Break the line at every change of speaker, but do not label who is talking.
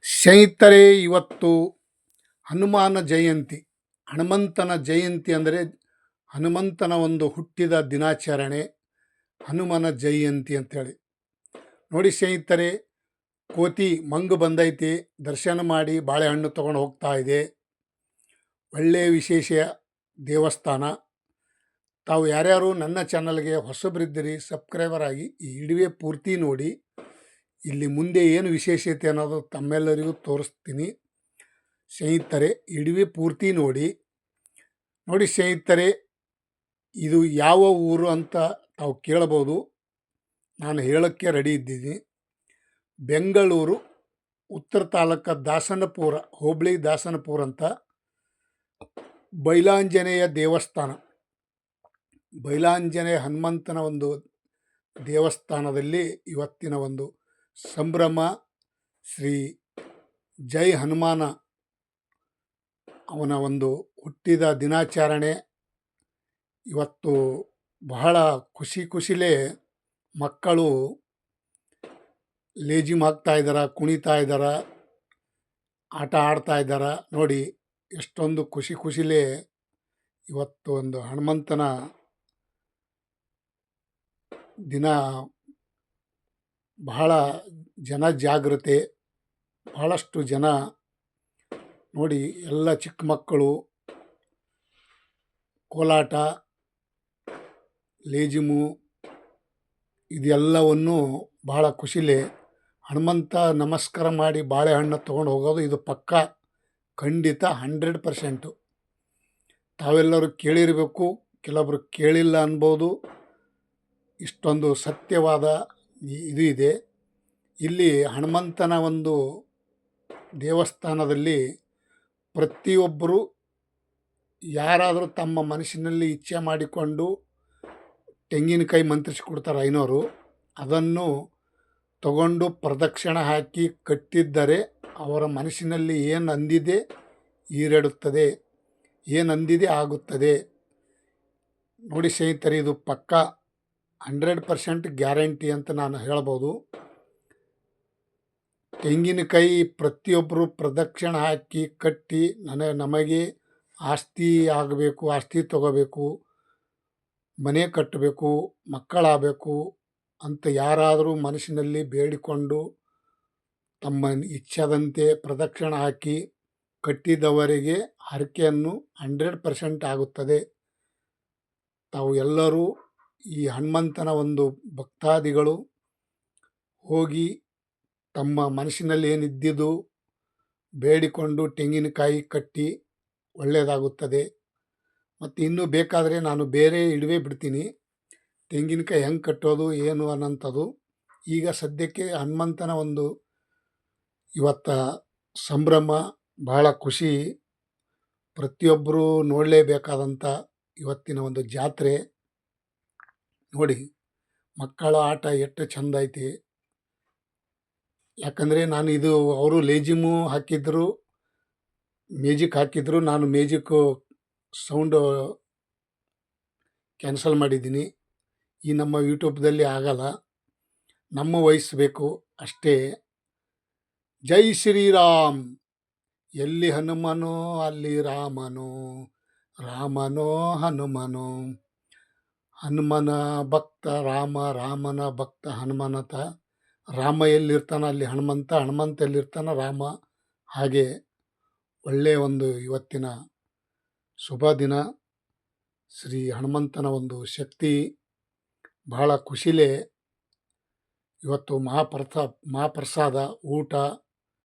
ಸ್ನೇಹಿತರೆ, ಇವತ್ತು ಹನುಮಾನ ಜಯಂತಿ. ಹನುಮಂತನ ಜಯಂತಿ ಅಂದರೆ ಹನುಮಂತನ ಒಂದು ಹುಟ್ಟಿದ ದಿನಾಚರಣೆ, ಹನುಮನ ಜಯಂತಿ ಅಂತೇಳಿ. ನೋಡಿ ಸ್ನೇಹಿತರೆ, ಕೋತಿ ಮಂಗು ಬಂದೈತಿ, ದರ್ಶನ ಮಾಡಿ ಬಾಳೆಹಣ್ಣು ತೊಗೊಂಡು ಹೋಗ್ತಾ ಇದೆ. ಒಳ್ಳೆಯ ವಿಶೇಷ ದೇವಸ್ಥಾನ. ತಾವು ಯಾರ್ಯಾರು ನನ್ನ ಚಾನಲ್ಗೆ ಹೊಸಬರಿದ್ದೀರಿ ಸಬ್ಸ್ಕ್ರೈಬರ್ ಆಗಿ ಈ ವಿಡಿಯೋ ಪೂರ್ತಿ ನೋಡಿ. ಇಲ್ಲಿ ಮುಂದೆ ಏನು ವಿಶೇಷತೆ ಅನ್ನೋದು ತಮ್ಮೆಲ್ಲರಿಗೂ ತೋರಿಸ್ತೀನಿ. ಸ್ನೇಹಿತರೆ, ವಿಡಿಯೋ ಪೂರ್ತಿ ನೋಡಿ. ಸ್ನೇಹಿತರೆ, ಇದು ಯಾವ ಊರು ಅಂತ ತಾವು ಕೇಳಬಹುದು. ನಾನು ಹೇಳೋಕ್ಕೆ ರೆಡಿ ಇದ್ದೀನಿ. ಬೆಂಗಳೂರು ಉತ್ತರ ತಾಲೂಕು ದಾಸನಪುರ, ಹೋಬಳಿ ದಾಸನಪುರ ಅಂತ ಬೈಲಾಂಜನೇಯ ದೇವಸ್ಥಾನ. ಬೈಲಾಂಜನೇಯ ಹನುಮಂತನ ಒಂದು ದೇವಸ್ಥಾನದಲ್ಲಿ ಇವತ್ತಿನ ಒಂದು ಸಂಭ್ರಮ. ಶ್ರೀ ಜೈ ಹನುಮಾನ ಅವನ ಒಂದು ಹುಟ್ಟಿದ ದಿನಾಚರಣೆ. ಇವತ್ತು ಬಹಳ ಖುಷಿಲೇ ಮಕ್ಕಳು ಲೇಜಿಮ್ ಹಾಕ್ತಾ ಇದ್ದಾರೆ, ಕುಣಿತಾ ಇದ್ದಾರೆ, ಆಟ ಆಡ್ತಾ ಇದ್ದಾರೆ. ನೋಡಿ ಎಷ್ಟೊಂದು ಖುಷಿಲೇ ಇವತ್ತು ಒಂದು ಹನುಮಂತನ ದಿನ. ಬಹಳ ಜನ ಜಾಗೃತೆ, ಬಹಳಷ್ಟು ಜನ ನೋಡಿ. ಎಲ್ಲ ಚಿಕ್ಕ ಮಕ್ಕಳು ಕೋಲಾಟ, ಲೇಜಿಮು ಇದೆಲ್ಲವನ್ನು ಬಹಳ ಖುಷಿಲೇ ಹನುಮಂತ ನಮಸ್ಕಾರ ಮಾಡಿ ಬಾಳೆಹಣ್ಣು ತೊಗೊಂಡು ಹೋಗೋದು ಇದು ಪಕ್ಕಾ, ಖಂಡಿತ 100%. ತಾವೆಲ್ಲರೂ ಕೇಳಿರಬೇಕು, ಕೆಲವೊಬ್ಬರು ಕೇಳಿಲ್ಲ ಅನ್ಬೋದು. ಇಷ್ಟೊಂದು ಸತ್ಯವಾದ ಇದು ಇದೆ. ಇಲ್ಲಿ ಹನುಮಂತನ ಒಂದು ದೇವಸ್ಥಾನದಲ್ಲಿ ಪ್ರತಿಯೊಬ್ಬರು ಯಾರಾದರೂ ತಮ್ಮ ಮನಸ್ಸಿನಲ್ಲಿ ಇಚ್ಛೆ ಮಾಡಿಕೊಂಡು ತೆಂಗಿನಕಾಯಿ ಮಂತ್ರಿಸಿಕೊಡ್ತಾರೆ ಐನೋರು. ಅದನ್ನು ತಗೊಂಡು ಪ್ರದಕ್ಷಿಣೆ ಹಾಕಿ ಕಟ್ಟಿದ್ದರೆ ಅವರ ಮನಸ್ಸಿನಲ್ಲಿ ಏನು ಅಂದಿದೆ ಈಡೇರುತ್ತದೆ, ಏನು ಅಂದಿದೆ ಆಗುತ್ತದೆ. ನೋಡಿ ಸ್ನೇಹಿತರೆ, ಇದು ಪಕ್ಕಾ 100% ಗ್ಯಾರಂಟಿ ಅಂತ ನಾನು ಹೇಳ್ಬೋದು. ತೆಂಗಿನಕಾಯಿ ಪ್ರತಿಯೊಬ್ಬರು ಪ್ರದಕ್ಷಿಣೆ ಹಾಕಿ ಕಟ್ಟಿ ನಮಗೆ ಆಸ್ತಿ ಆಗಬೇಕು, ಆಸ್ತಿ ತಗೋಬೇಕು, ಮನೆ ಕಟ್ಟಬೇಕು, ಮಕ್ಕಳಾಗಬೇಕು ಅಂತ ಯಾರಾದರೂ ಮನಸ್ಸಿನಲ್ಲಿ ಬೇಡಿಕೊಂಡು ತಮ್ಮ ಇಚ್ಛಾದಂತೆ ಪ್ರದಕ್ಷಿಣೆ ಹಾಕಿ ಕಟ್ಟಿದವರಿಗೆ ಹರಕೆಯನ್ನು 100% ಆಗುತ್ತದೆ. ತಾವು ಎಲ್ಲರೂ ಈ ಹನುಮಂತನ ಒಂದು ಭಕ್ತಾದಿಗಳು ಹೋಗಿ ತಮ್ಮ ಮನಸ್ಸಿನಲ್ಲಿ ಏನಿದ್ದಿದ್ದು ಬೇಡಿಕೊಂಡು ತೆಂಗಿನಕಾಯಿ ಕಟ್ಟಿ ಒಳ್ಳೆಯದಾಗುತ್ತದೆ. ಮತ್ತು ಇನ್ನೂ ಬೇಕಾದರೆ ನಾನು ಬೇರೆ ಇಡುವೆ ಬಿಡ್ತೀನಿ, ತೆಂಗಿನಕಾಯಿ ಹೆಂಗೆ ಕಟ್ಟೋದು ಏನು ಅನ್ನೋಂಥದ್ದು. ಈಗ ಸದ್ಯಕ್ಕೆ ಹನುಮಂತನ ಒಂದು ಇವತ್ತ ಸಂಭ್ರಮ, ಬಹಳ ಖುಷಿ, ಪ್ರತಿಯೊಬ್ಬರೂ ನೋಡಲೇಬೇಕಾದಂಥ ಇವತ್ತಿನ ಒಂದು ಜಾತ್ರೆ. ನೋಡಿ ಮಕ್ಕಳ ಆಟ ಎಷ್ಟು ಚೆಂದ ಐತಿ. ಯಾಕಂದರೆ ನಾನು ಇದು ಅವರು ಲೇಜಿಮು ಹಾಕಿದ್ರು, ಮ್ಯೂಜಿಕ್ ಹಾಕಿದ್ರು, ನಾನು ಮ್ಯೂಜಿಕ್ಕು ಸೌಂಡು ಕ್ಯಾನ್ಸಲ್ ಮಾಡಿದ್ದೀನಿ. ಈ ನಮ್ಮ ಯೂಟ್ಯೂಬ್ದಲ್ಲಿ ಆಗಲ್ಲ, ನಮ್ಮ ವಹಿಸಬೇಕು ಅಷ್ಟೇ. ಜೈ ಶ್ರೀರಾಮ್. ಎಲ್ಲಿ ಹನುಮನೋ ಅಲ್ಲಿ ರಾಮನೋ, ರಾಮನೋ ಹನುಮನೋ. ಹನುಮನ ಭಕ್ತ ರಾಮ, ರಾಮನ ಭಕ್ತ ಹನುಮನತ. ರಾಮ ಎಲ್ಲಿರ್ತಾನೆ ಅಲ್ಲಿ ಹನುಮಂತ, ಹನುಮಂತ ಎಲ್ಲಿರ್ತಾನೆ ರಾಮ. ಹಾಗೆ ಒಳ್ಳೆಯ ಒಂದು ಇವತ್ತಿನ ಶುಭ ದಿನ. ಶ್ರೀ ಹನುಮಂತನ ಒಂದು ಶಕ್ತಿ ಬಹಳ ಖುಷಿಲೇ ಇವತ್ತು ಮಹಾಪ್ರಸಾದ ಊಟ